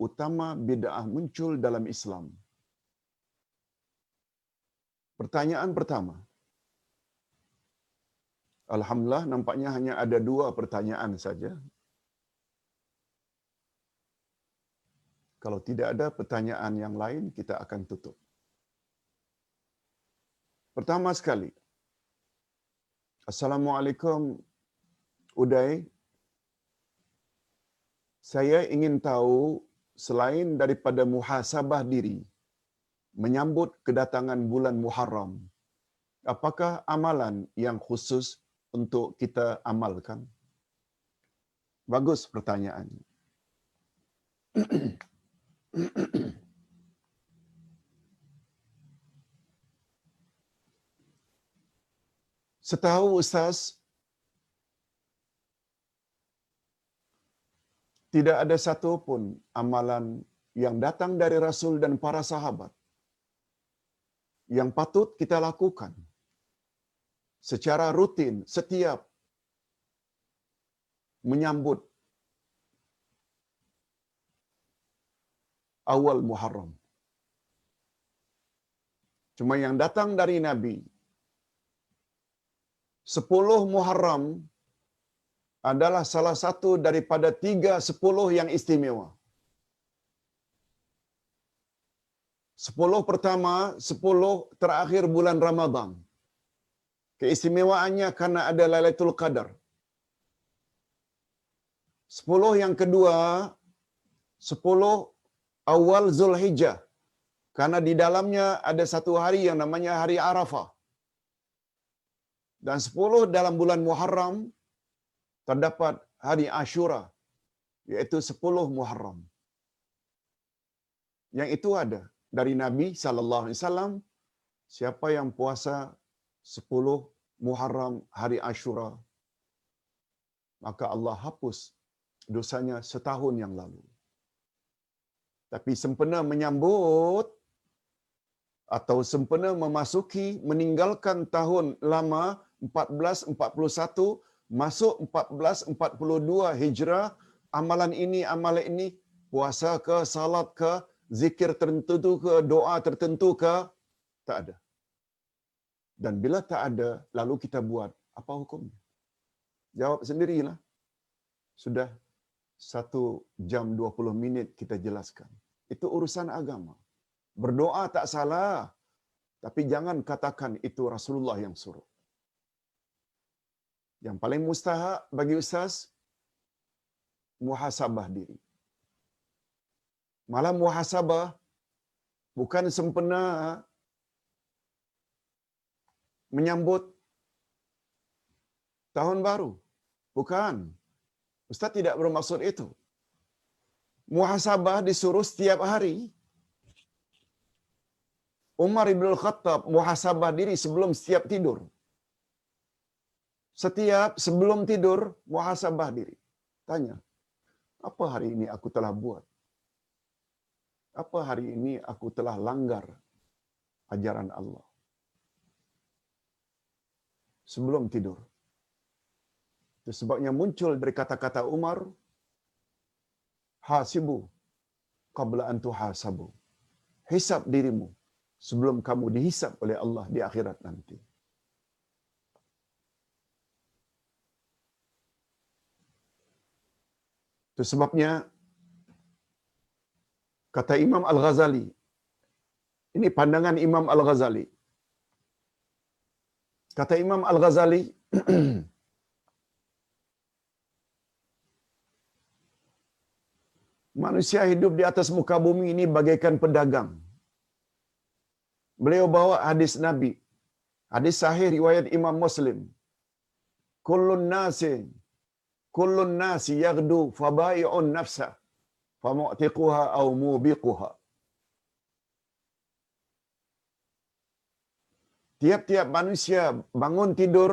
utama bid'ah muncul dalam Islam? Pertanyaan pertama. Alhamdulillah, nampaknya hanya ada 2 pertanyaan saja. Kalau tidak ada pertanyaan yang lain, kita akan tutup. Pertama sekali, Assalamualaikum Uday. Saya ingin tahu, selain daripada muhasabah diri, menyambut kedatangan bulan Muharram, apakah amalan yang khusus untuk kita amalkan? Bagus pertanyaannya. Setahu Ustaz, tidak ada satu pun amalan yang datang dari Rasul dan para sahabat yang patut kita lakukan secara rutin setiap menyambut awal Muharram. Cuma yang datang dari Nabi, 10 Muharram adalah salah satu daripada 3/10 yang istimewa. 10 pertama, 10 terakhir bulan Ramadan. Keistimewaannya karena ada Lailatul Qadar. 10 yang kedua, 10 awal Zulhijjah. Karena di dalamnya ada satu hari yang namanya hari Arafah. Dan 10 dalam bulan Muharram terdapat hari Ashura, yaitu 10 Muharram. Yang itu ada dari Nabi SAW, siapa yang puasa 10 Muharram hari Ashura, maka Allah hapus dosanya setahun yang lalu. Tapi sempena menyambut atau sempena memasuki, meninggalkan tahun lama 1441, masuk 1442 Hijrah, amalan ini, puasa ke, salat ke, zikir tertentu ke, doa tertentu ke, tak ada. Dan bila tak ada, lalu kita buat, apa hukumnya? Jawab sendirilah. Sudah 1 jam 20 minit kita jelaskan. Itu urusan agama. Berdoa tak salah, tapi jangan katakan itu Rasulullah yang suruh. Yang paling mustahak bagi Ustaz, muhasabah diri. Malah muhasabah bukan sempena menyambut tahun baru. Bukan. Ustaz tidak bermaksud itu. Muhasabah disuruh setiap hari. Umar ibn Khattab muhasabah diri sebelum setiap tidur. Setiap sebelum tidur, muhasabah diri. Tanya, apa hari ini aku telah buat? Apa hari ini aku telah langgar ajaran Allah? Sebelum tidur. Itu sebabnya muncul dari kata-kata Umar, hasibu qabla an tuhasabu. Hisab dirimu sebelum kamu dihisab oleh Allah di akhirat nanti. Itu sebabnya kata Imam Al-Ghazali, ini pandangan Imam Al-Ghazali. Kata Imam Al-Ghazali, manusia hidup di atas muka bumi ini bagaikan pedagang. Beliau bawa hadis Nabi, hadis sahih riwayat Imam Muslim. Kullun nasi yaghdu fabai'un nafsa famu'tiquha aw mubiquha. Tiap-tiap manusia bangun tidur,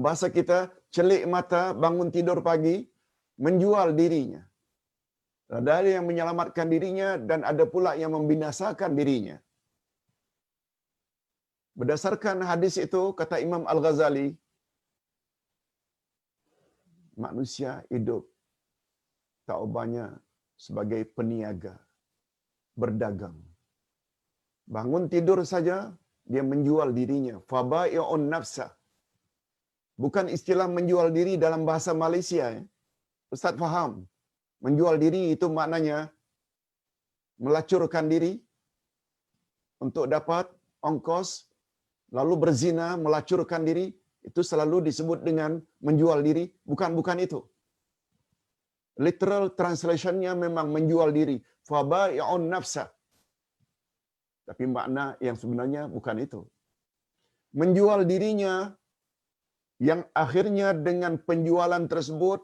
bahasa kita celik mata, bangun tidur pagi, menjual dirinya. Ada yang menyelamatkan dirinya dan ada pula yang membinasakan dirinya. Berdasarkan hadis itu, kata Imam Al-Ghazali, manusia hidup tak ubahnya sebagai peniaga, berdagang. Bangun tidur saja, dia menjual dirinya. Fabai'un nafsa. Bukan istilah menjual diri dalam bahasa Malaysia. Ya. Ustaz faham. Menjual diri itu maknanya melacurkan diri untuk dapat ongkos, lalu berzina, melacurkan diri, itu selalu disebut dengan menjual diri. Bukan itu. Literal translationnya memang menjual diri. Fabai'un nafsa. Tapi makna yang sebenarnya bukan itu. Menjual dirinya yang akhirnya dengan penjualan tersebut,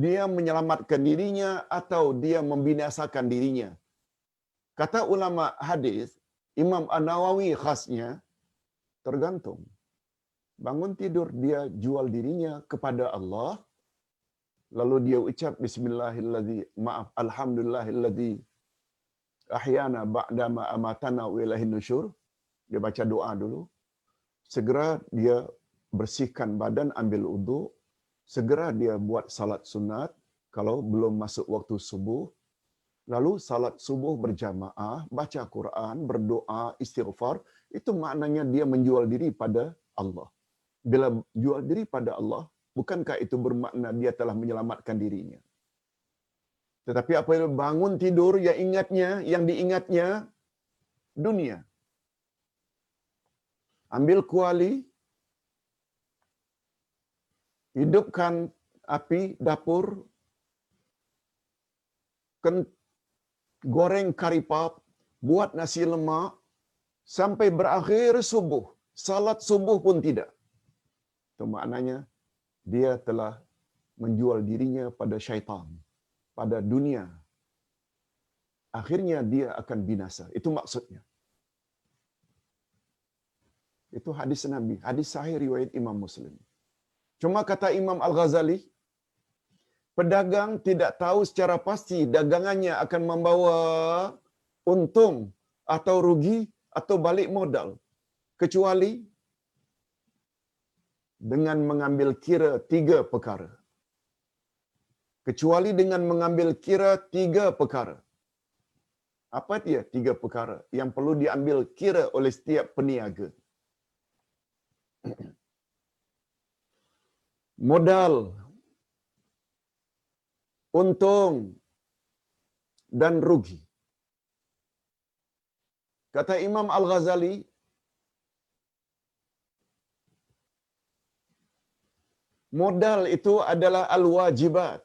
dia menyelamatkan dirinya atau dia membinasakan dirinya. Kata ulama hadis, Imam An-Nawawi khasnya, tergantung. Bangun tidur, dia jual dirinya kepada Allah, lalu dia ucap alhamdulillahilladzi ahyana ba'dama amatana wa ilaihin nusyur. Dia baca doa dulu. Segera dia bersihkan badan, ambil wudu. Segera dia buat salat sunat kalau belum masuk waktu subuh. Lalu salat subuh berjamaah, baca Quran, berdoa, istighfar. Itu maknanya dia menjual diri pada Allah. Bila jual diri pada Allah, bukankah itu bermakna dia telah menyelamatkan dirinya? Tetapi apabila bangun tidur, yang diingatnya dunia. Ambil kuali, hidupkan api dapur, goreng kari pap, buat nasi lemak, sampai berakhir subuh. Salat subuh pun tidak. Itu maknanya dia telah menjual dirinya pada syaitan, pada dunia. Akhirnya dia akan binasa. Itu maksudnya. Itu hadis Nabi. Hadis sahih riwayat Imam Muslim. Cuma kata Imam Al-Ghazali, pedagang tidak tahu secara pasti dagangannya akan membawa untung atau rugi atau balik modal. Kecuali dengan mengambil kira 3 perkara. Kecuali dengan mengambil kira 3 perkara. Apa dia 3 perkara yang perlu diambil kira oleh setiap peniaga? Modal, untung, dan rugi. Kata Imam Al-Ghazali, modal itu adalah al-wajibat.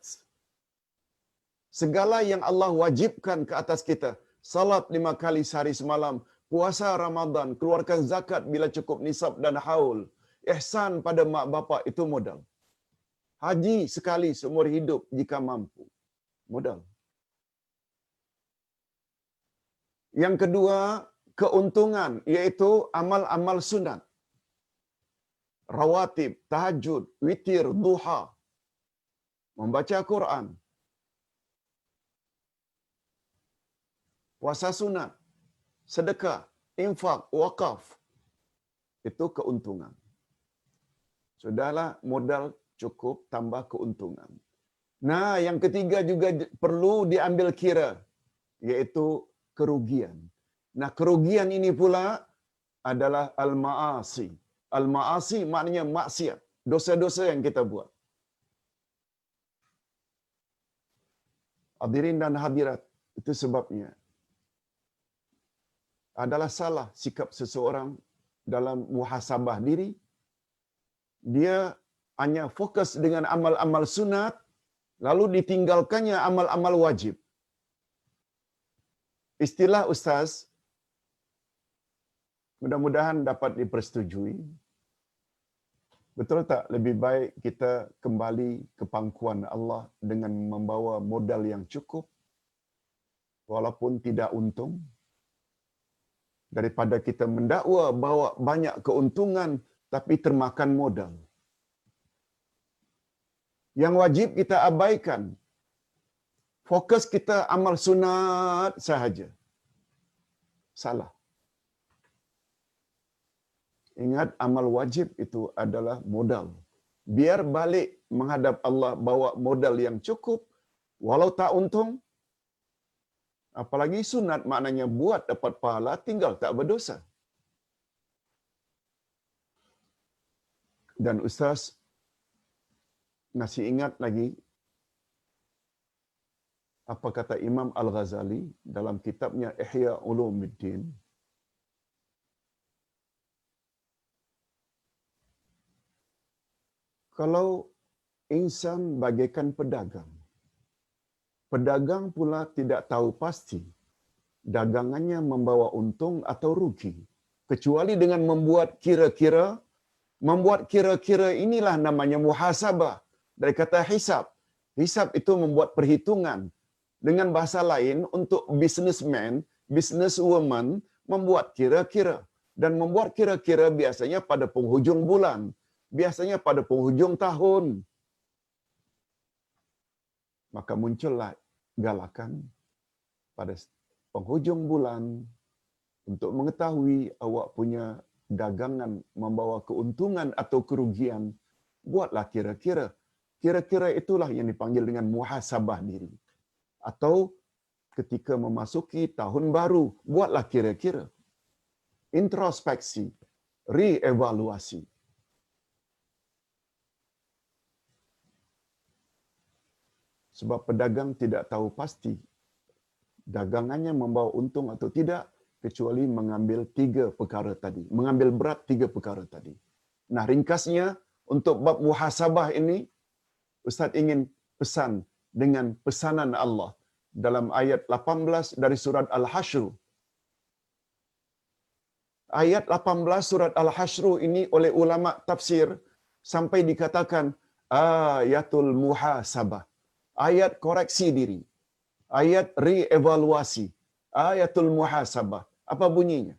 Segala yang Allah wajibkan ke atas kita. Salat 5 kali sehari semalam, puasa Ramadan, keluarkan zakat bila cukup nisab dan haul, ihsan pada mak bapak, itu modal. Haji sekali seumur hidup jika mampu. Modal. Yang kedua, keuntungan, iaitu amal-amal sunat. Rawatib, tahajud, witir, duha, membaca Quran, puasa sunat, sedekah, infak, wakaf. Itu keuntungan. Sudahlah, modal cukup, tambah keuntungan. Nah, yang ketiga juga perlu diambil kira, yaitu kerugian. Nah, kerugian ini pula adalah al-ma'asi. Al-ma'asi maknanya maksiat, dosa-dosa yang kita buat. Hadirin dan hadirat, itu sebabnya adalah salah sikap seseorang dalam muhasabah diri. Dia hanya fokus dengan amal-amal sunat, lalu ditinggalkannya amal-amal wajib. Istilah Ustaz, mudah-mudahan dapat dipersetujui. Betul tak lebih baik kita kembali ke pangkuan Allah dengan membawa modal yang cukup, walaupun tidak untung, daripada kita mendakwa bawa banyak keuntungan tapi termakan modal. Yang wajib kita abaikan. Fokus kita amal sunat sahaja. Salah. Ingat, amal wajib itu adalah modal. Biar balik menghadap Allah bawa modal yang cukup, walau tak untung, Apalagi sunat maknanya buat dapat pahala, tinggal tak berdosa. Dan Ustaz masih ingat lagi apa kata Imam Al-Ghazali dalam kitabnya Ihya Ulumuddin. Kalau insan bagaikan pedagang, pedagang pula tidak tahu pasti dagangannya membawa untung atau rugi, kecuali dengan membuat kira-kira. Membuat kira-kira inilah namanya muhasabah. Dari kata hisab. Hisab itu membuat perhitungan. Dengan bahasa lain, untuk businessman, businesswoman, membuat kira-kira. Dan membuat kira-kira biasanya pada penghujung bulan. Biasanya pada penghujung tahun. Maka muncullah galakan pada penghujung bulan untuk mengetahui awak punya dagangan membawa keuntungan atau kerugian, buatlah kira-kira. Kira-kira itulah yang dipanggil dengan muhasabah diri. Atau ketika memasuki tahun baru, buatlah kira-kira. Introspeksi, reevaluasi. Sebab pedagang tidak tahu pasti dagangannya membawa untung atau tidak, kecuali mengambil 3 perkara tadi. Mengambil berat 3 perkara tadi. Nah, ringkasnya, untuk bab muhasabah ini, Ustaz ingin pesan dengan pesanan Allah dalam ayat 18 dari surat Al-Hasyr. Ayat 18 surat Al-Hasyr ini oleh ulama tafsir sampai dikatakan ayatul muhasabah. Ayat koreksi diri. Ayat reevaluasi. Ayatul muhasabah. Apa bunyinya?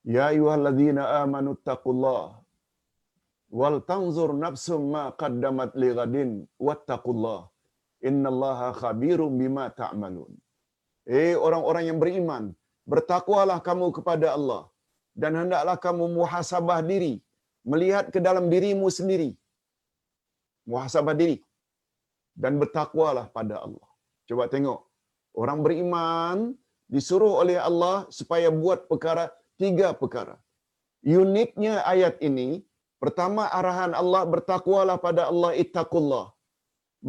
Ya ayyuhalladzina amanu taqullah wal tanzur nafsum ma qaddamat lighadin wattaqullah innallaha khabirum bima ta'malun. Orang-orang yang beriman, bertakwalah kamu kepada Allah dan hendaklah kamu muhasabah diri, melihat ke dalam dirimu sendiri. Muhasabah diri dan bertakwalah pada Allah. Coba tengok, orang beriman disuruh oleh Allah supaya buat 3 perkara. Uniknya ayat ini, pertama arahan Allah, bertakwalah pada Allah, ittaqullah.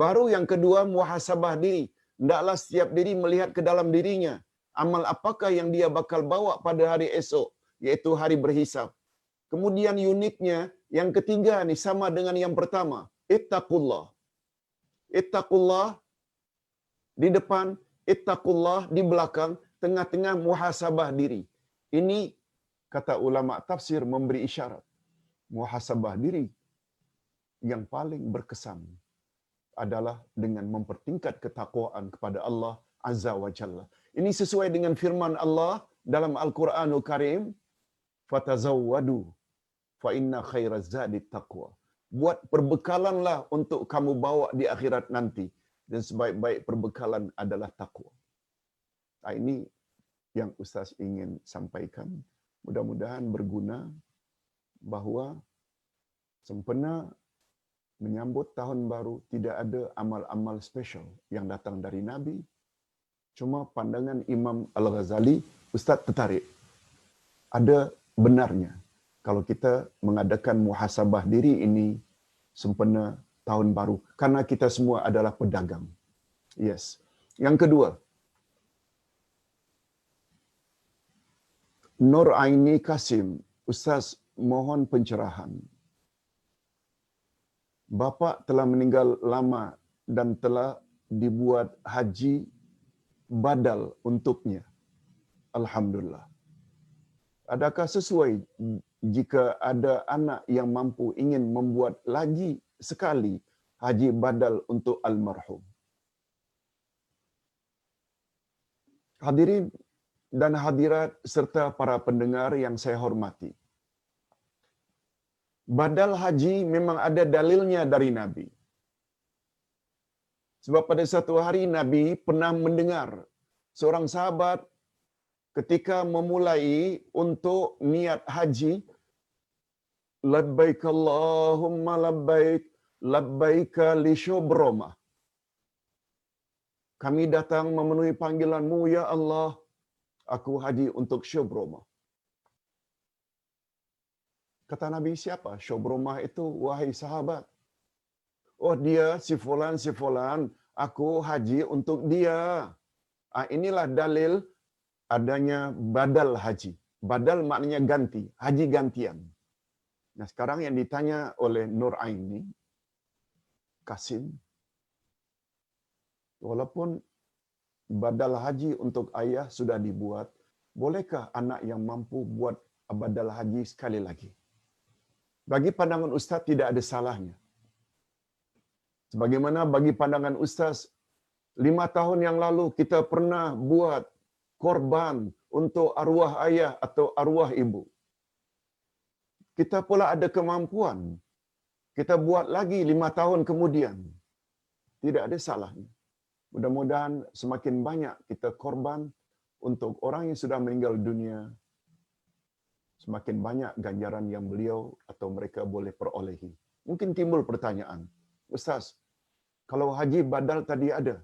Baru yang kedua, muhasabah diri. Hendaklah setiap diri melihat ke dalam dirinya. Amal apakah yang dia bakal bawa pada hari esok, yaitu hari berhisab. Kemudian uniknya, yang ketiga ni sama dengan yang pertama, ittaqullah. Ittaqullah di depan, ittaqullah di belakang, tengah-tengah muhasabah diri. Ini kata ulama tafsir memberi isyarat. Muhasabah diri yang paling berkesan adalah dengan mempertingkat ketakwaan kepada Allah Azza wa Jalla. Ini sesuai dengan firman Allah dalam Al-Quranul Karim, fatazawwadu fa inna khairaz zadi taqwa. Buat perbekalanlah untuk kamu bawa di akhirat nanti, dan sebaik-baik perbekalan adalah takwa. Ini yang Ustaz ingin sampaikan. Mudah-mudahan berguna, bahawa sempena menyambut tahun baru tidak ada amal-amal special yang datang dari Nabi. Cuma pandangan Imam Al-Ghazali, Ustaz tertarik. Ada benarnya kalau kita mengadakan muhasabah diri ini sempena tahun baru, karena kita semua adalah pedagang. Yes. Yang kedua, Nur Aini Kasim, Ustaz mohon pencerahan. Bapa telah meninggal lama dan telah dibuat haji badal untuknya. Alhamdulillah. Adakah sesuai jika ada anak yang mampu ingin membuat lagi sekali haji badal untuk almarhum? Hadirin dan hadirat serta para pendengar yang saya hormati. Badal haji memang ada dalilnya dari Nabi. Sebab pada satu hari Nabi pernah mendengar seorang sahabat ketika memulai untuk niat haji, labbaik Allahumma labbaik, labbaik li syubromah. kami datang memenuhi panggilan-Mu, ya Allah. Aku haji untuk Syubrumah. Kata Nabi, siapa Syubrumah itu, wahai sahabat? Oh, dia si fulan, aku haji untuk dia. Inilah dalil adanya badal haji. Badal maknanya ganti, haji gantian. Nah, sekarang yang ditanya oleh Nur Aini, Kasim, walaupun badal haji untuk ayah sudah dibuat, bolehkah anak yang mampu buat badal haji sekali lagi? Bagi pandangan Ustaz tidak ada salahnya. Sebagaimana bagi pandangan Ustaz, 5 tahun yang lalu kita pernah buat korban untuk arwah ayah atau arwah ibu. Kita pula ada kemampuan. Kita buat lagi 5 tahun kemudian. Tidak ada salahnya. Mudah-mudahan semakin banyak kita korban untuk orang yang sudah meninggal dunia, semakin banyak ganjaran yang beliau atau mereka boleh perolehi. Mungkin timbul pertanyaan, Ustaz, kalau haji badal tadi ada,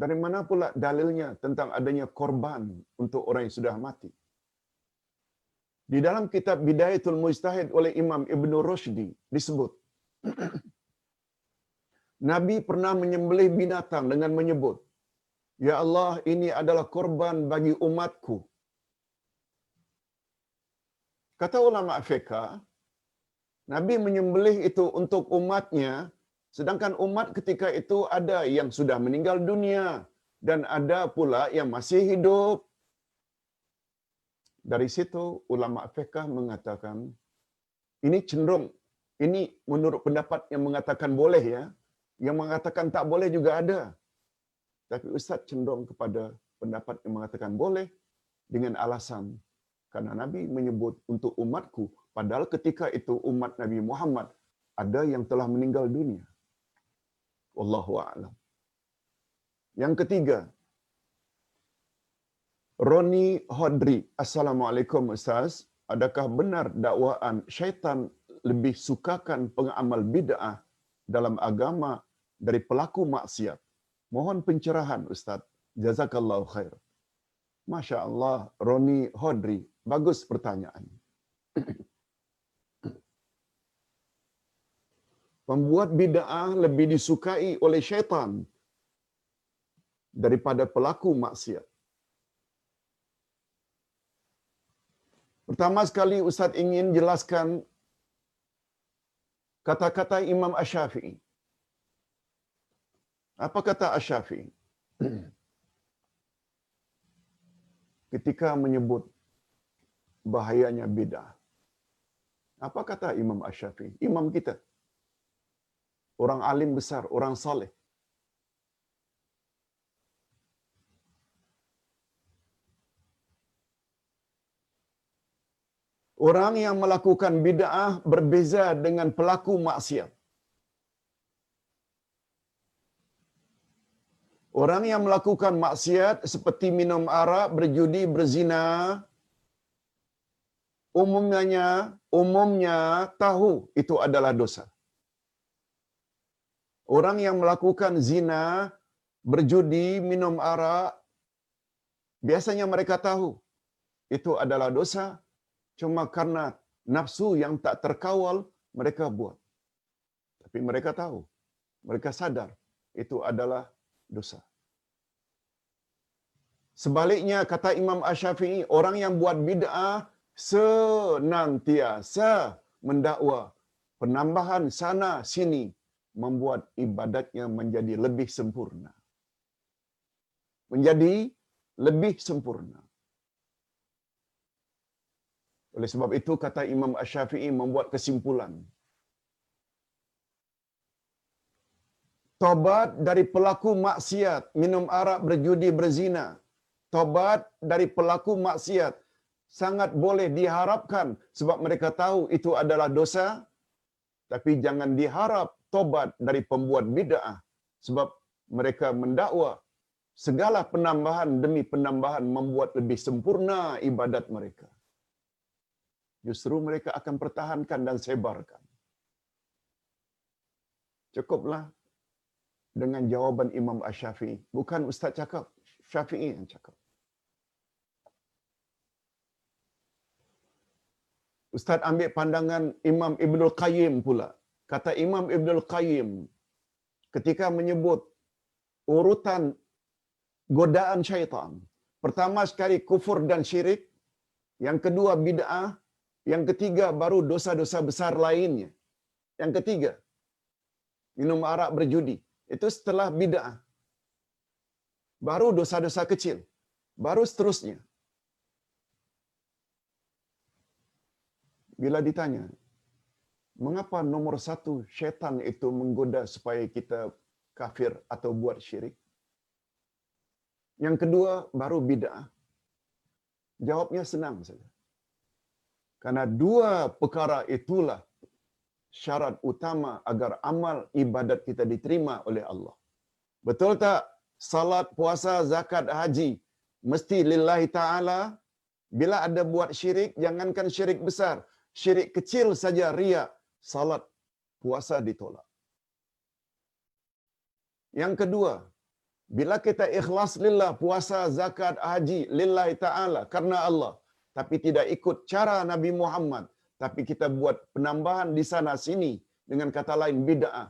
dari mana pula dalilnya tentang adanya korban untuk orang yang sudah mati? Di dalam kitab Bidayatul Mujtahid oleh Imam Ibn Rushdi disebut, Nabi pernah menyembelih binatang dengan menyebut, Ya Allah, ini adalah korban bagi umatku. Kata ulama fiqh, Nabi menyembelih itu untuk umatnya, sedangkan umat ketika itu ada yang sudah meninggal dunia dan ada pula yang masih hidup. Dari situ ulama fiqh mengatakan, ini cenderung, ini menurut pendapat yang mengatakan boleh ya, yang mengatakan tak boleh juga ada. Tapi Ustaz cenderung kepada pendapat yang mengatakan boleh dengan alasan karena Nabi menyebut untuk umatku, padahal ketika itu umat Nabi Muhammad ada yang telah meninggal dunia. Wallahu a'lam. Yang ketiga, Roni Hodri. Assalamualaikum Ustaz. Adakah benar dakwaan syaitan lebih sukakan pengamal bid'ah dalam agama dari pelaku maksiat? Mohon pencerahan Ustaz. Jazakallahu khair. Masya Allah, Roni Hodri. Bagus pertanyaan. Pembuat bid'ah lebih disukai oleh syaitan daripada pelaku maksiat. Pertama sekali Ustaz ingin jelaskan kata-kata Imam Asy-Syafi'i. Apa kata Asy-Syafi'i? Ketika menyebut bahayanya bid'ah. Apa kata Imam Asy-Syafi'i? Imam kita. Orang alim besar, orang saleh. Orang yang melakukan bid'ah berbeza dengan pelaku maksiat. Orang yang melakukan maksiat seperti minum arak, berjudi, berzina, umumnya tahu itu adalah dosa. Orang yang melakukan zina, berjudi, minum arak, biasanya mereka tahu itu adalah dosa, cuma karena nafsu yang tak terkawal mereka buat. Tapi mereka tahu, mereka sadar itu adalah dosa. Sebaliknya kata Imam Asy-Syafi'i, orang yang buat bid'ah senantiasa mendakwa penambahan sana sini membuat ibadatnya menjadi lebih sempurna. Menjadi lebih sempurna. Oleh sebab itu kata Imam Asy-Syafi'i membuat kesimpulan. Tobat dari pelaku maksiat, minum arak, berjudi, berzina. Tobat dari pelaku maksiat sangat boleh diharapkan sebab mereka tahu itu adalah dosa. Tapi jangan diharap tobat dari pembuat bid'ah sebab mereka mendakwa segala penambahan demi penambahan membuat lebih sempurna ibadat mereka. Justru mereka akan pertahankan dan sebarkan. Cukuplah dengan jawaban Imam Asy-Syafi'i. Bukan Ustaz cakap, Syafi'i yang cakap. Ustaz ambil pandangan Imam Ibnul Qayyim pula. Kata Imam Ibnul Qayyim, ketika menyebut urutan godaan syaitan, pertama sekali kufur dan syirik, yang kedua bid'ah, yang ketiga baru dosa-dosa besar lainnya. Yang ketiga, minum arak berjudi. Itu setelah bid'ah. Baru dosa-dosa kecil. Baru seterusnya. Bila ditanya, mengapa nomor satu syaitan itu menggoda supaya kita kafir atau buat syirik? Yang kedua, baru bid'ah. Jawabnya senang saja. Karena dua perkara itulah syarat utama agar amal ibadat kita diterima oleh Allah. Betul tak? Salat, puasa, zakat, haji mesti lillahi ta'ala. Bila ada buat syirik, jangankan syirik besar, syirik kecil saja riya, salat, puasa ditolak. Yang kedua, bila kita ikhlas lillah, puasa, zakat, haji lillahi ta'ala, karena Allah, tapi tidak ikut cara Nabi Muhammad, tapi kita buat penambahan di sana sini, dengan kata lain bid'ah,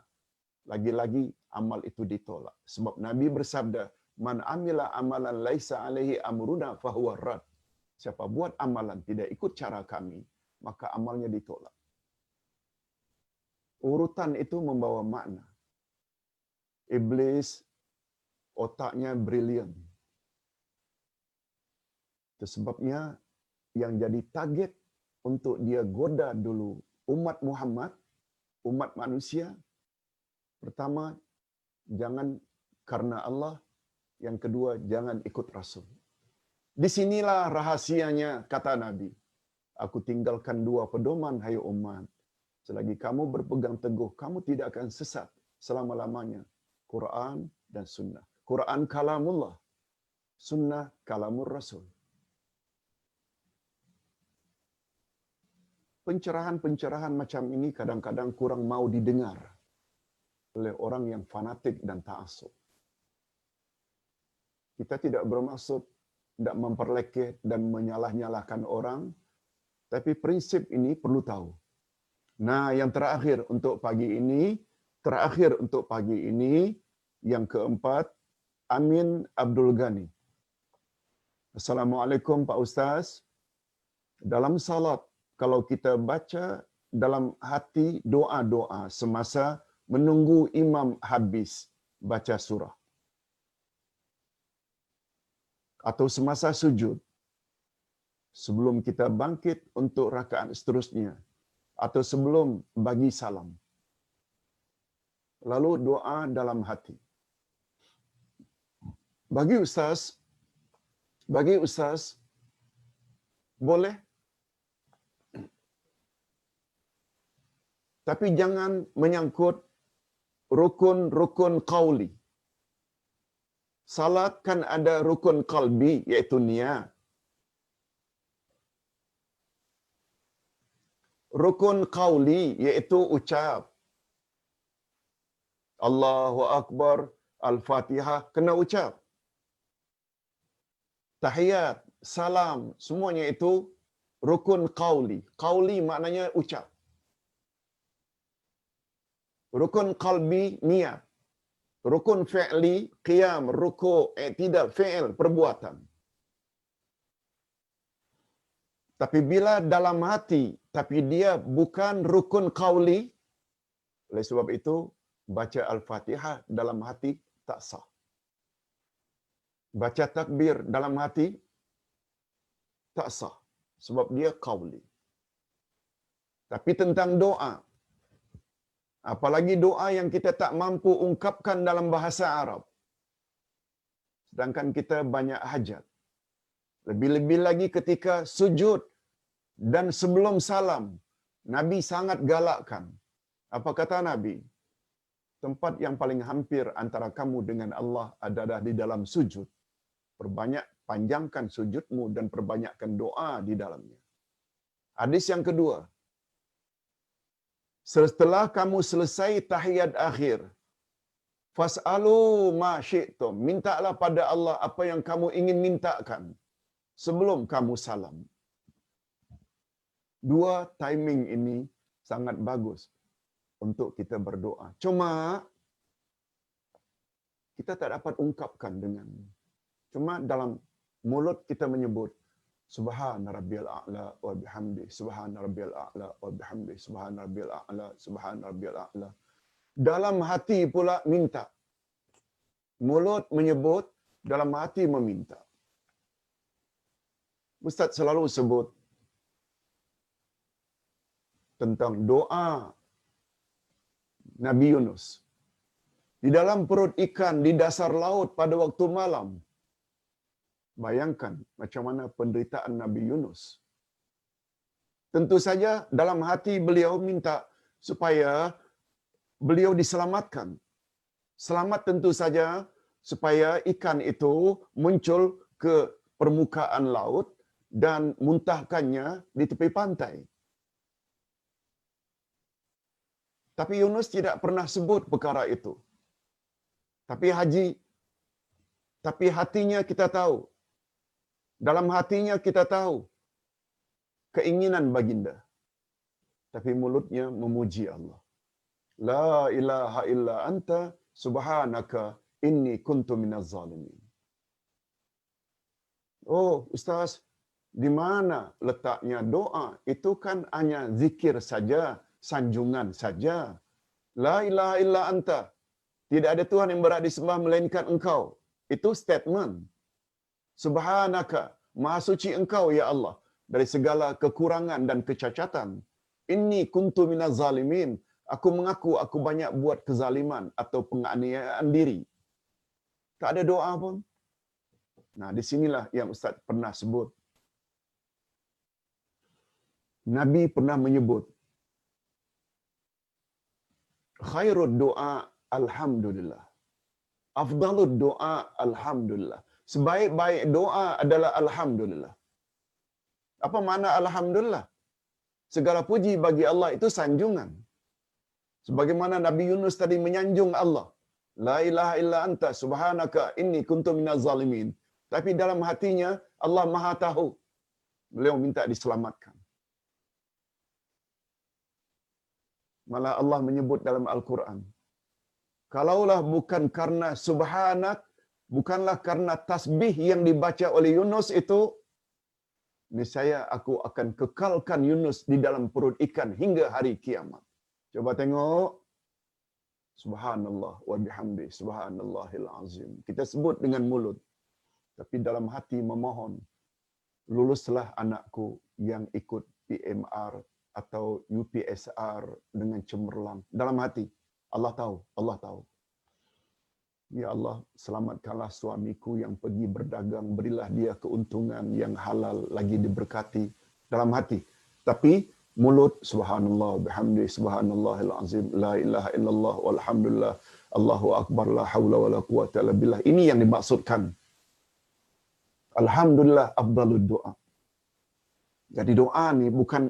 lagi-lagi amal itu ditolak. Sebab Nabi bersabda, man amila amalan laisa alaihi amruna fahuwa rad. Siapa buat amalan tidak ikut cara kami, maka amalnya ditolak. Urutan itu membawa makna. Iblis otaknya brilian. Itu sebabnya yang jadi target untuk dia goda dulu umat Muhammad, umat manusia, pertama, jangan karena Allah. Yang kedua, jangan ikut Rasul. Di sinilah rahasianya, kata Nabi. Aku tinggalkan dua pedoman, hai umat. Selagi kamu berpegang teguh, kamu tidak akan sesat selama-lamanya. Quran dan sunnah. Quran kalamullah. Sunnah kalamur Rasul. Pencerahan-pencerahan macam ini kadang-kadang kurang mau didengar oleh orang yang fanatik dan ta'assub. Kita tidak bermaksud tidak memperlekeh dan menyalah-nyalahkan orang, tapi prinsip ini perlu tahu. Nah, yang terakhir untuk pagi ini, yang keempat, Amin Abdul Ghani. Assalamualaikum Pak Ustaz. Dalam salat, kalau kita baca dalam hati doa-doa semasa menunggu imam habis baca surah, atau semasa sujud, sebelum kita bangkit untuk rakaat seterusnya, atau sebelum bagi salam, lalu doa dalam hati. Bagi Ustaz, boleh. Tapi jangan menyangkut rukun-rukun qauli. Salat kan ada rukun qalbi, iaitu niat. Rukun qauli, iaitu ucap. Allahu Akbar, Al-Fatihah, kena ucap. Tahiyat, salam, semuanya itu rukun qauli. Qauli maknanya ucap. Rukun qalbi, niat. Rukun fi'li, qiyam, ruku', i'tidal, fi'il, perbuatan. Tapi bila dalam hati, tapi dia bukan rukun qauli, oleh sebab itu, baca Al-Fatihah dalam hati tak sah. Baca takbir dalam hati tak sah. Sebab dia qauli. Tapi tentang doa, apalagi doa yang kita tak mampu ungkapkan dalam bahasa Arab, sedangkan kita banyak hajat. Lebih-lebih lagi ketika sujud dan sebelum salam, Nabi sangat galakkan. Apa kata Nabi? Tempat yang paling hampir antara kamu dengan Allah adalah di dalam sujud. Perbanyak panjangkan sujudmu dan perbanyakkan doa di dalamnya. Hadis yang kedua, setelah kamu selesai tahiyat akhir, Fas'alu ma syi'tum. Mintalah pada Allah apa yang kamu ingin mintakan sebelum kamu salam. Dua timing ini sangat bagus untuk kita berdoa. Cuma kita tak dapat ungkapkan dengan. Cuma dalam mulut kita menyebut Subhana rabbiyal a'la wa bihamdi, subhana rabbiyal a'la wa bihamdi, subhana rabbiyal a'la, subhana rabbiyal a'la. Dalam hati pula minta. Mulut menyebut, dalam hati meminta. Ustaz selalu sebut tentang doa Nabi Yunus. Di dalam perut ikan, di dasar laut pada waktu malam. Bayangkan macam mana penderitaan Nabi Yunus. Tentu saja dalam hati beliau minta supaya beliau diselamatkan. Selamat tentu saja supaya ikan itu muncul ke permukaan laut dan muntahkannya di tepi pantai. Tapi Yunus tidak pernah sebut perkara itu. Tapi hatinya kita tahu. Dalam hatinya kita tahu keinginan baginda. Tapi mulutnya memuji Allah. La ilaha illa anta subhanaka inni kuntu minaz zalimin. Oh, Ustaz, di mana letaknya doa? Itu kan hanya zikir saja, sanjungan saja. La ilaha illa anta. Tidak ada Tuhan yang berhak disembah melainkan Engkau. Itu statement. Subhanaka, Maha suci Engkau ya Allah dari segala kekurangan dan kecacatan. Inni kuntu minaz zalimin. Aku mengaku aku banyak buat kezaliman atau penganiayaan diri. Tak ada doa pun. Nah, di sinilah yang Ustaz pernah sebut. Nabi pernah menyebut khairud doa alhamdulillah. Afdalud doa alhamdulillah. Sebaik-baik doa adalah alhamdulillah. Apa makna alhamdulillah? Segala puji bagi Allah itu sanjungan. Sebagaimana Nabi Yunus tadi menyanjung Allah. La ilaha illa anta subhanaka inni kuntu minaz zalimin. Tapi dalam hatinya Allah Maha tahu. Beliau minta diselamatkan. Malah Allah menyebut dalam Al-Quran. Kalaulah bukan karena subhanak, bukanlah karena tasbih yang dibaca oleh Yunus itu, niscaya aku akan kekalkan Yunus di dalam perut ikan hingga hari kiamat. Coba tengok. Subhanallah wa bihamdi, subhanallahil azim. Kita sebut dengan mulut. Tapi dalam hati memohon, luluslah anakku yang ikut PMR atau UPSR dengan cemerlang. Dalam hati, Allah tahu, Allah tahu. Ya Allah, selamatkanlah suamiku yang pergi berdagang, berilah dia keuntungan yang halal lagi diberkati. Dalam hati. Tapi mulut, subhanallah, bihamdi, subhanallahil azim, la ilaha illallah, walhamdulillah, Allahu akbar, la hawla wa la quwata illa billah. Ini yang dimaksudkan. Alhamdulillah, afdalud doa. Jadi doa ni bukan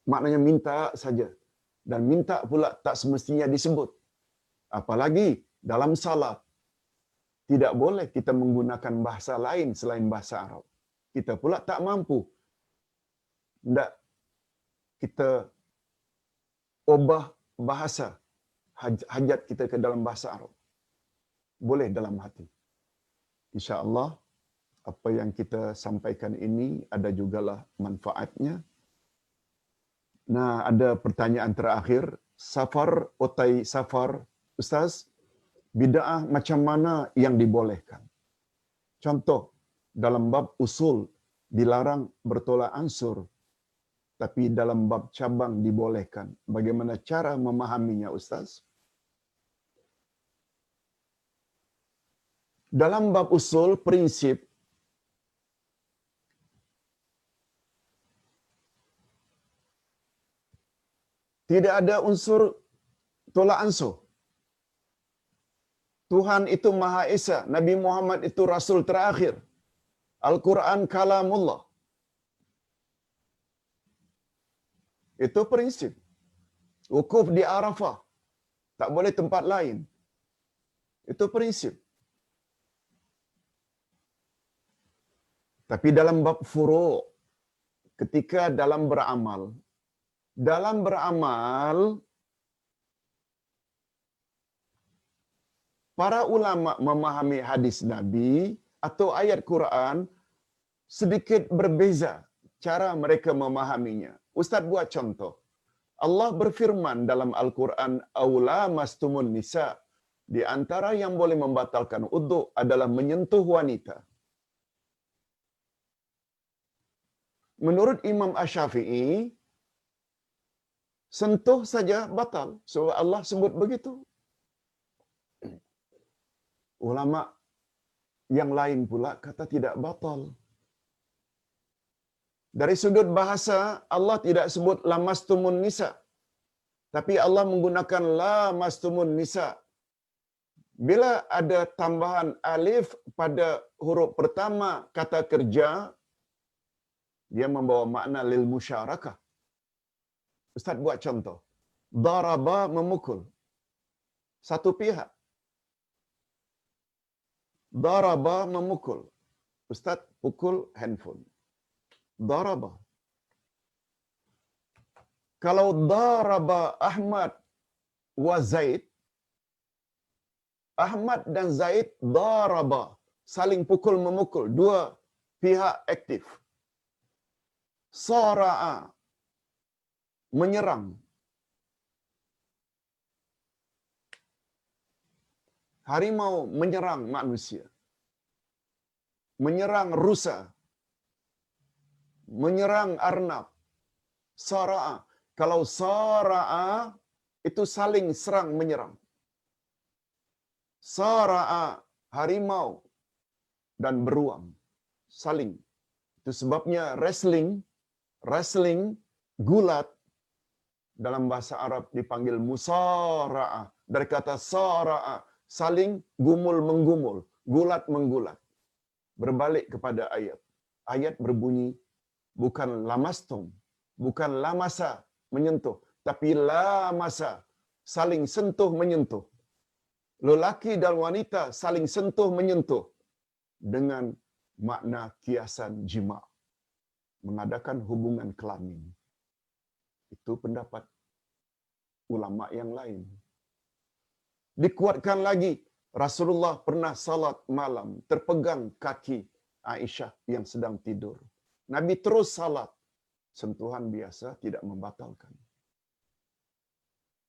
maknanya minta saja. Dan minta pula tak semestinya disebut. Apalagi dalam salat. Tidak boleh kita menggunakan bahasa lain selain bahasa Arab. Kita pula tak mampu. Tidak kita ubah bahasa hajat kita ke dalam bahasa Arab. Boleh dalam hati. InsyaAllah apa yang kita sampaikan ini ada jugalah manfaatnya. Nah, ada pertanyaan terakhir. Safar, otai safar. Ustaz, bid'ah macam mana yang dibolehkan? Contoh, dalam bab usul dilarang bertolak ansur. Tapi dalam bab cabang dibolehkan. Bagaimana cara memahaminya, Ustaz? Dalam bab usul, prinsip tidak ada unsur tolak ansur. Tuhan itu Maha Esa, Nabi Muhammad itu Rasul terakhir. Al-Quran kalamullah. Itu prinsip. Wukuf di Arafah. Tak boleh tempat lain. Itu prinsip. Tapi dalam bab furu', ketika dalam beramal, para ulama memahami hadis Nabi atau ayat Quran sedikit berbeza cara mereka memahaminya. Ustaz buat contoh. Allah berfirman dalam Al-Quran, "Aula mastumun nisa." Di antara yang boleh membatalkan wudu adalah menyentuh wanita. Menurut Imam Asy-Syafi'i, sentuh saja batal. So Allah sebut begitu. Ulama yang lain pula kata tidak batal. Dari sudut bahasa, Allah tidak sebut lamastumun nisa. Tapi Allah menggunakan lamastumun nisa. Bila ada tambahan alif pada huruf pertama kata kerja, dia membawa makna lil musyarakah. Ustaz buat contoh. Daraba memukul. Satu pihak. Daraba memukul. Ustaz pukul handphone. Daraba. Kalau daraba Ahmad wa Zaid, Ahmad dan Zaid daraba, saling pukul memukul, dua pihak aktif. Sara'a, menyerang. Harimau menyerang manusia. Menyerang rusa. Menyerang arnab. Sara'a. Kalau sara'a, itu saling serang menyerang. Sara'a, harimau dan beruang. Saling. Itu sebabnya wrestling, gulat, dalam bahasa Arab dipanggil musara'ah. Dari kata sara'ah, saling gumul-menggumul, gulat-menggulat. Berbalik kepada ayat. Ayat berbunyi, bukan lamastum, bukan lamasa, menyentuh, tapi lamasa, saling sentuh menyentuh. Lelaki dan wanita saling sentuh menyentuh dengan makna kiasan jima', mengadakan hubungan kelamin. Itu pendapat ulama yang lain. Dikuatkan lagi, Rasulullah pernah salat malam terpegang kaki Aisyah yang sedang tidur. Nabi terus salat. Sentuhan biasa tidak membatalkan.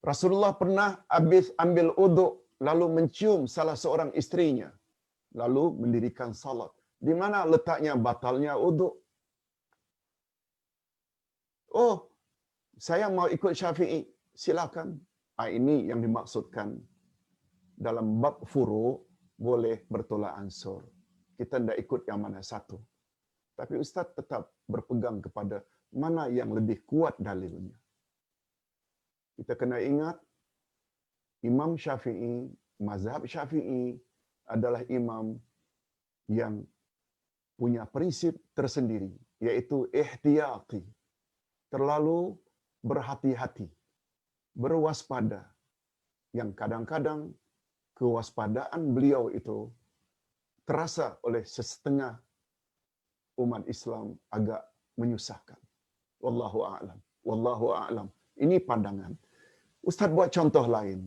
Rasulullah pernah habis ambil uduk lalu mencium salah seorang istrinya, lalu mendirikan salat. Di mana letaknya batalnya uduk? Oh, saya mau ikut Syafi'i. Silakan. Ini yang dimaksudkan dalam bab furu' boleh bertolak ansur. Kita tidak ikut yang mana satu. Tapi Ustaz tetap berpegang kepada mana yang lebih kuat dalilnya. Kita kena ingat, Imam Syafi'i, mazhab Syafi'i adalah imam yang punya prinsip tersendiri, yaitu ihtiyati. Terlalu berhati-hati, berwaspada. Yang kadang-kadang kewaspadaan beliau itu terasa oleh setengah umat Islam agak menyusahkan. Wallahu a'lam. Wallahu a'lam. Ini pandangan. Ustaz buat contoh lain.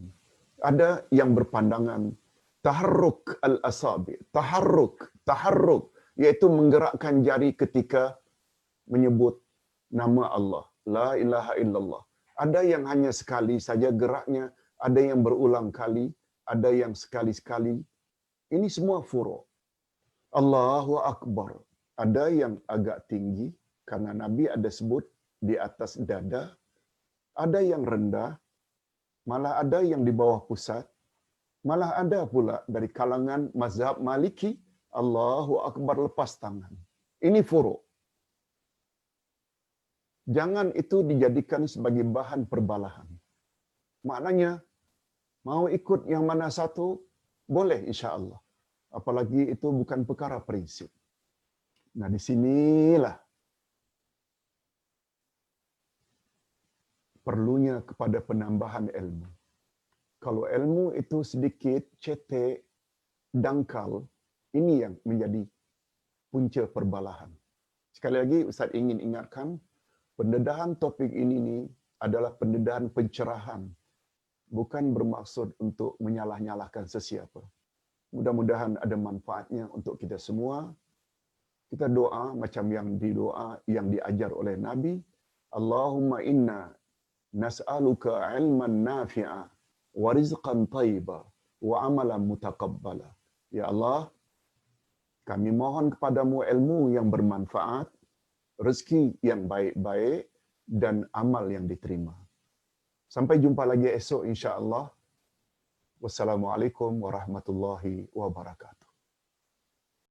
Ada yang berpandangan taharruk al-asabi. Taharruk, iaitu menggerakkan jari ketika menyebut nama Allah. La ilaha illallah. Ada yang hanya sekali saja geraknya, ada yang berulang kali, ada yang sekali-sekali. Ini semua furu'. Allahu Akbar. Ada yang agak tinggi, karena Nabi ada sebut di atas dada. Ada yang rendah, malah ada yang di bawah pusat. Malah ada pula dari kalangan mazhab Maliki, Allahu Akbar lepas tangan. Ini furu'. Jangan itu dijadikan sebagai bahan perbalahan. Maknanya, mau ikut yang mana satu, boleh insya-Allah. Apalagi itu bukan perkara prinsip. Nah, di sinilah perlunya kepada penambahan ilmu. Kalau ilmu itu sedikit, cetek, dangkal, ini yang menjadi punca perbalahan. Sekali lagi, Ustaz ingin ingatkan, pendedahan topik ini ni adalah pendedahan pencerahan, bukan bermaksud untuk menyalah-nyalahkan sesiapa. Mudah-mudahan ada manfaatnya untuk kita semua. Kita doa macam yang diajar oleh Nabi. Allahumma inna nas'aluka ilman nafi'a wa rizqan tayyiba wa amalan mutaqabbala. Ya Allah, kami mohon kepadamu ilmu yang bermanfaat, rezeki yang baik-baik dan amal yang diterima. Sampai jumpa lagi esok insya-Allah. Wassalamualaikum warahmatullahi wabarakatuh.